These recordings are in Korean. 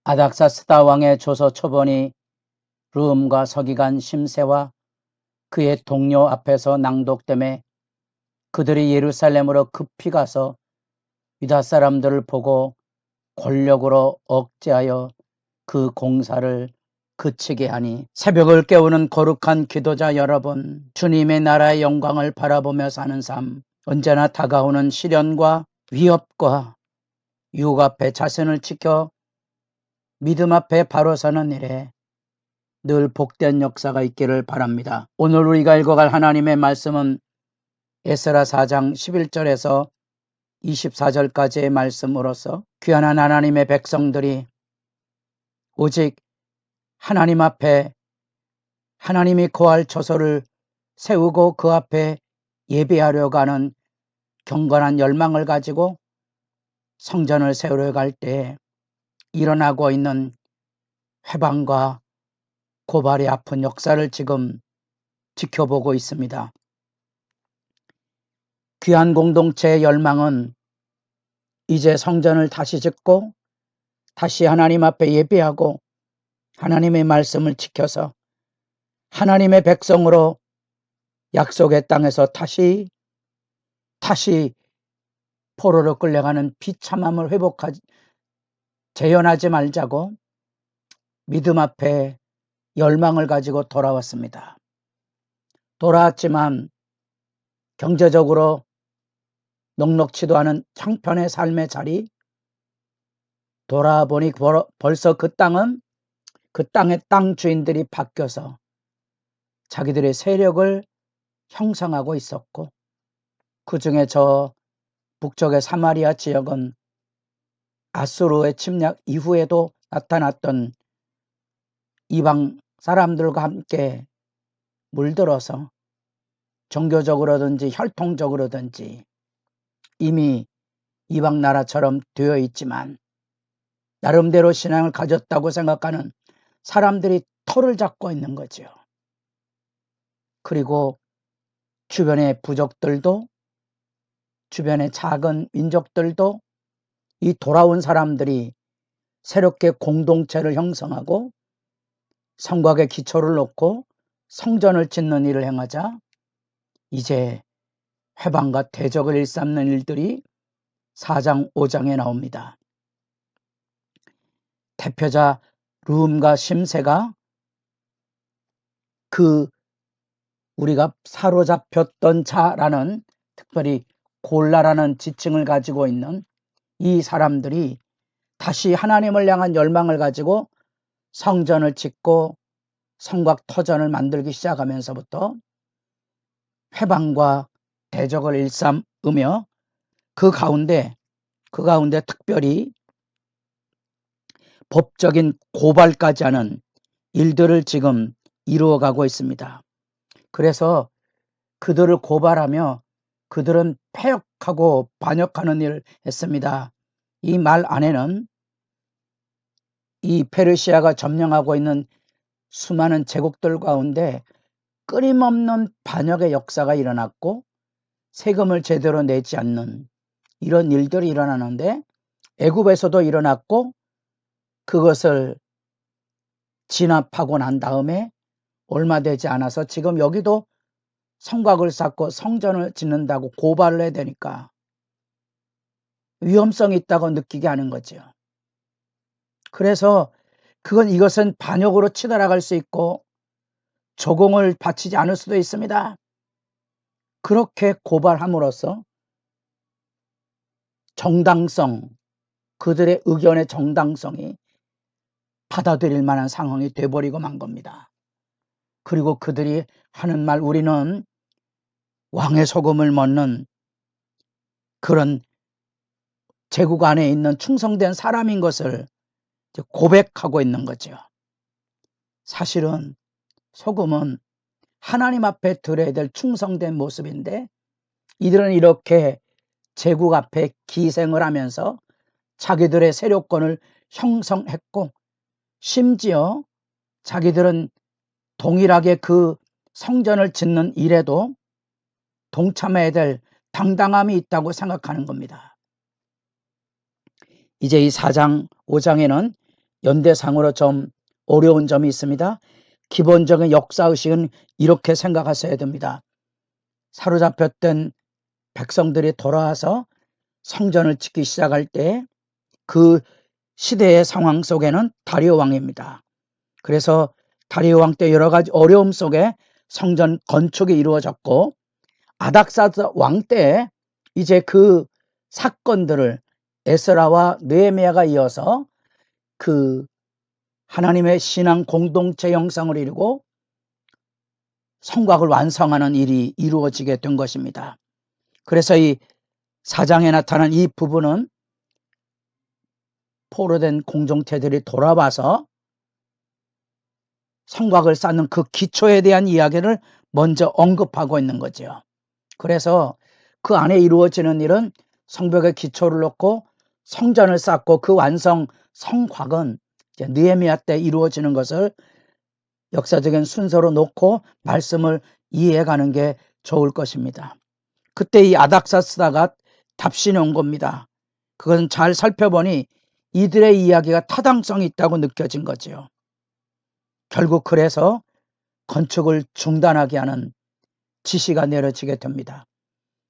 아닥사스다 왕의 조서 초본이 르음과 서기관 심세와 그의 동료 앞에서 낭독됨에 그들이 예루살렘으로 급히 가서 유다 사람들을 보고 권력으로 억제하여 그 공사를 그치게 하니, 새벽을 깨우는 거룩한 기도자 여러분, 주님의 나라의 영광을 바라보며 사는 삶, 언제나 다가오는 시련과 위협과 유혹 앞에 자신을 지켜 믿음 앞에 바로 서는 일에 늘 복된 역사가 있기를 바랍니다. 오늘 우리가 읽어갈 하나님의 말씀은 에스라 4장 11절에서 24절까지의 말씀으로서 귀한 하나님의 백성들이 오직 하나님 앞에 하나님이 거할 처소를 세우고 그 앞에 예배하려고 하는 경건한 열망을 가지고 성전을 세우려 갈 때 일어나고 있는 회방과 고발의 아픈 역사를 지금 지켜보고 있습니다. 귀한 공동체의 열망은 이제 성전을 다시 짓고 다시 하나님 앞에 예배하고 하나님의 말씀을 지켜서 하나님의 백성으로 약속의 땅에서 다시 포로로 끌려가는 비참함을 재현하지 말자고 믿음 앞에 열망을 가지고 돌아왔습니다. 돌아왔지만 경제적으로 넉넉지도 않은 형편의 삶의 자리, 돌아보니 벌써 그 땅의 땅 주인들이 바뀌어서 자기들의 세력을 형성하고 있었고, 그 중에 저 북쪽의 사마리아 지역은 아수르의 침략 이후에도 나타났던 이방 사람들과 함께 물들어서 종교적으로든지 혈통적으로든지 이미 이방 나라처럼 되어 있지만 나름대로 신앙을 가졌다고 생각하는 사람들이 터를 잡고 있는 거죠. 그리고 주변의 부족들도, 주변의 작은 민족들도 이 돌아온 사람들이 새롭게 공동체를 형성하고 성곽의 기초를 놓고 성전을 짓는 일을 행하자 이제 회방과 대적을 일삼는 일들이 4장 5장에 나옵니다. 대표자 르음과 심세가 그 우리가 사로잡혔던 자라는, 특별히 골라라는 지칭을 가지고 있는 이 사람들이 다시 하나님을 향한 열망을 가지고 성전을 짓고 성곽 터전을 만들기 시작하면서부터 회방과 대적을 일삼으며 그 가운데 특별히 법적인 고발까지 하는 일들을 지금 이루어가고 있습니다. 그래서 그들을 고발하며 그들은 패역하고 반역하는 일을 했습니다. 이 말 안에는 이 페르시아가 점령하고 있는 수많은 제국들 가운데 끊임없는 반역의 역사가 일어났고 세금을 제대로 내지 않는 이런 일들이 일어나는데, 애굽에서도 일어났고 그것을 진압하고 난 다음에 얼마 되지 않아서 지금 여기도 성곽을 쌓고 성전을 짓는다고 고발을 해야 되니까 위험성이 있다고 느끼게 하는 거죠. 그래서 이것은 반역으로 치달아갈 수 있고 조공을 바치지 않을 수도 있습니다. 그렇게 고발함으로써 그들의 의견의 정당성이 받아들일 만한 상황이 돼버리고 만 겁니다. 그리고 그들이 하는 말, 우리는 왕의 소금을 먹는 그런 제국 안에 있는 충성된 사람인 것을 고백하고 있는 거죠. 사실은 소금은 하나님 앞에 드려야 될 충성된 모습인데 이들은 이렇게 제국 앞에 기생을 하면서 자기들의 세력권을 형성했고, 심지어 자기들은 동일하게 그 성전을 짓는 일에도 동참해야 될 당당함이 있다고 생각하는 겁니다. 이제 이 4장 5장에는 연대상으로 좀 어려운 점이 있습니다. 기본적인 역사의식은 이렇게 생각하셔야 됩니다. 사로잡혔던 백성들이 돌아와서 성전을 짓기 시작할 때 그 시대의 상황 속에는 다리오 왕입니다. 그래서 다리오 왕 때 여러 가지 어려움 속에 성전 건축이 이루어졌고, 아닥사스 왕 때 이제 그 사건들을 에스라와 느헤미야가 이어서 그 하나님의 신앙 공동체 형성을 이루고 성곽을 완성하는 일이 이루어지게 된 것입니다. 그래서 이 4장에 나타난 이 부분은 포로된 공동체들이 돌아와서 성곽을 쌓는 그 기초에 대한 이야기를 먼저 언급하고 있는 거죠. 그래서 그 안에 이루어지는 일은 성벽의 기초를 놓고 성전을 쌓고 그 완성 성곽은 이제 느헤미야 때 이루어지는 것을 역사적인 순서로 놓고 말씀을 이해해가는 게 좋을 것입니다. 그때 이 아닥사스다가 답신이 온 겁니다. 그것은 잘 살펴보니 이들의 이야기가 타당성이 있다고 느껴진 거죠. 결국 그래서 건축을 중단하게 하는 지시가 내려지게 됩니다.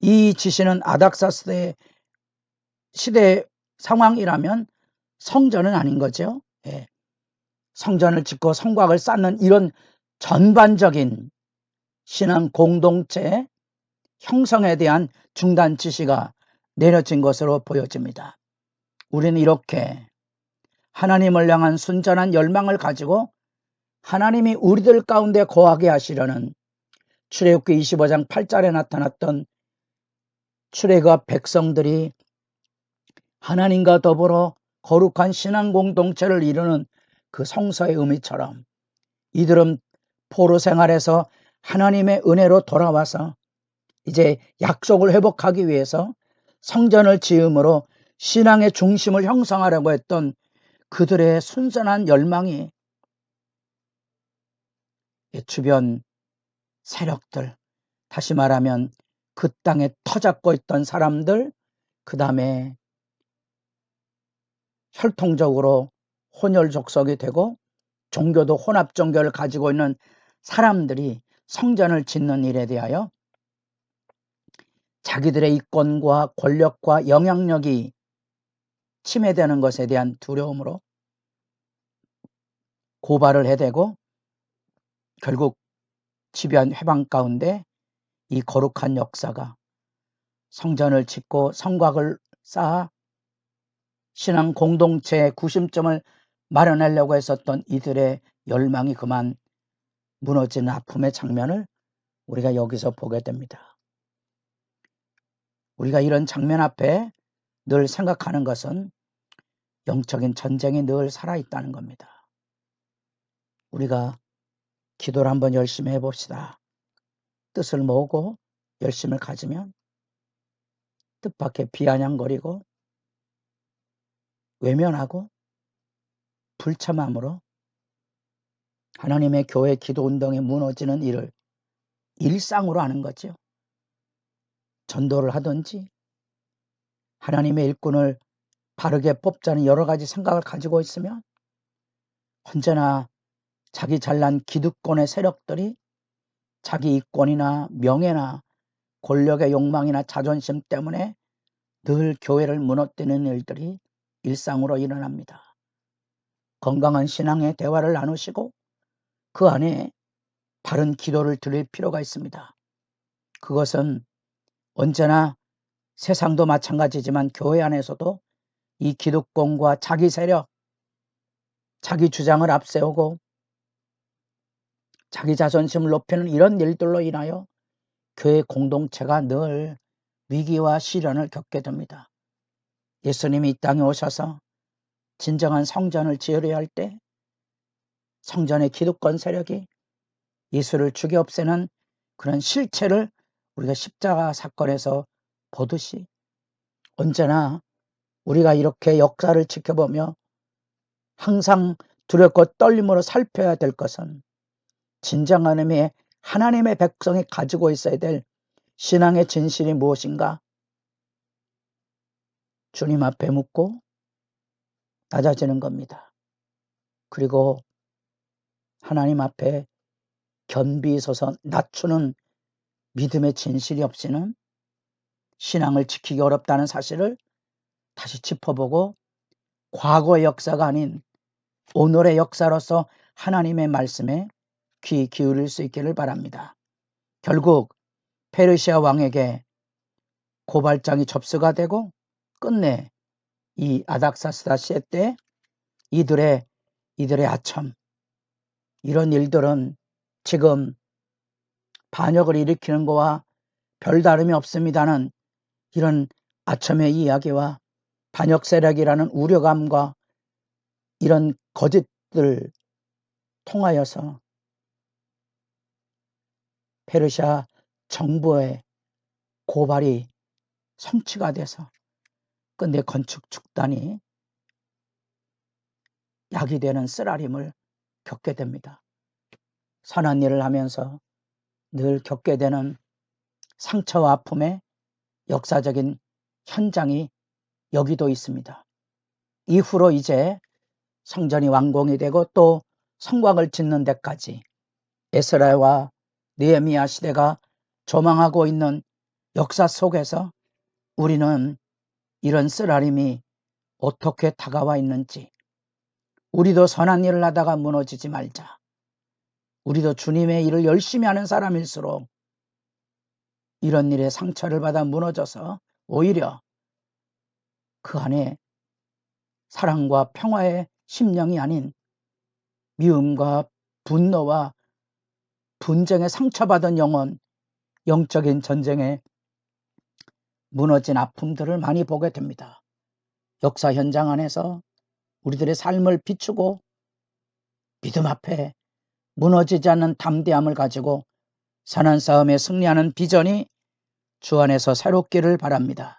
이 지시는 아닥사스의 시대 상황이라면 성전은 아닌 거죠. 예. 성전을 짓고 성곽을 쌓는 이런 전반적인 신앙 공동체 형성에 대한 중단 지시가 내려진 것으로 보여집니다. 우리는 이렇게 하나님을 향한 순전한 열망을 가지고 하나님이 우리들 가운데 거하게 하시려는 출애굽기 25장 8절에 나타났던 출애굽 백성들이 하나님과 더불어 거룩한 신앙 공동체를 이루는 그 성서의 의미처럼 이들은 포로 생활에서 하나님의 은혜로 돌아와서 이제 약속을 회복하기 위해서 성전을 지음으로 신앙의 중심을 형성하려고 했던 그들의 순전한 열망이 주변 세력들, 다시 말하면 그 땅에 터잡고 있던 사람들, 그 다음에 혈통적으로 혼혈족속이 되고 종교도 혼합 종교를 가지고 있는 사람들이 성전을 짓는 일에 대하여 자기들의 이권과 권력과 영향력이 침해되는 것에 대한 두려움으로 고발을 해대고 결국 집요한 회방 가운데 이 거룩한 역사가 성전을 짓고 성곽을 쌓아 신앙 공동체의 구심점을 마련하려고 했었던 이들의 열망이 그만 무너지는 아픔의 장면을 우리가 여기서 보게 됩니다. 우리가 이런 장면 앞에 늘 생각하는 것은 영적인 전쟁이 늘 살아있다는 겁니다. 우리가 기도를 한번 열심히 해봅시다. 뜻을 모으고 열심을 가지면 뜻밖의 비아냥거리고 외면하고 불참함으로 하나님의 교회 기도 운동이 무너지는 일을 일상으로 하는 거죠. 전도를 하든지 하나님의 일꾼을 바르게 뽑자는 여러 가지 생각을 가지고 있으면 언제나 자기 잘난 기득권의 세력들이 자기 이권이나 명예나 권력의 욕망이나 자존심 때문에 늘 교회를 무너뜨리는 일들이 일상으로 일어납니다. 건강한 신앙의 대화를 나누시고 그 안에 바른 기도를 드릴 필요가 있습니다. 그것은 언제나 세상도 마찬가지지만 교회 안에서도 이 기득권과 자기 세력, 자기 주장을 앞세우고 자기 자존심을 높이는 이런 일들로 인하여 교회 공동체가 늘 위기와 시련을 겪게 됩니다. 예수님이 이 땅에 오셔서 진정한 성전을 지으려 할 때 성전의 기득권 세력이 예수를 죽여 없애는 그런 실체를 우리가 십자가 사건에서 보듯이 언제나 우리가 이렇게 역사를 지켜보며 항상 두렵고 떨림으로 살펴야 될 것은 진정한 의미의 하나님의 백성이 가지고 있어야 될 신앙의 진실이 무엇인가? 주님 앞에 묻고 낮아지는 겁니다. 그리고 하나님 앞에 견비 서서 낮추는 믿음의 진실이 없이는 신앙을 지키기 어렵다는 사실을 다시 짚어보고 과거의 역사가 아닌 오늘의 역사로서 하나님의 말씀에 귀 기울일 수 있기를 바랍니다. 결국 페르시아 왕에게 고발장이 접수가 되고 끝내 이 아닥사스다 시대 때 이들의 아첨, 이런 일들은 지금 반역을 일으키는 거와 별다름이 없습니다는 이런 아첨의 이야기와 반역 세력이라는 우려감과 이런 거짓들 통하여서 페르시아 정부의 고발이 성취가 돼서 끝내 건축 축단이 약이 되는 쓰라림을 겪게 됩니다. 선한 일을 하면서 늘 겪게 되는 상처와 아픔의 역사적인 현장이 여기도 있습니다. 이후로 이제 성전이 완공이 되고 또 성곽을 짓는 데까지 에스라와 느헤미야 시대가 조망하고 있는 역사 속에서 우리는 이런 쓰라림이 어떻게 다가와 있는지, 우리도 선한 일을 하다가 무너지지 말자. 우리도 주님의 일을 열심히 하는 사람일수록 이런 일에 상처를 받아 무너져서 오히려 그 안에 사랑과 평화의 심령이 아닌 미움과 분노와 분쟁에 상처받은 영혼, 영적인 전쟁에 무너진 아픔들을 많이 보게 됩니다. 역사 현장 안에서 우리들의 삶을 비추고 믿음 앞에 무너지지 않는 담대함을 가지고 선한 싸움에 승리하는 비전이 주 안에서 새롭기를 바랍니다.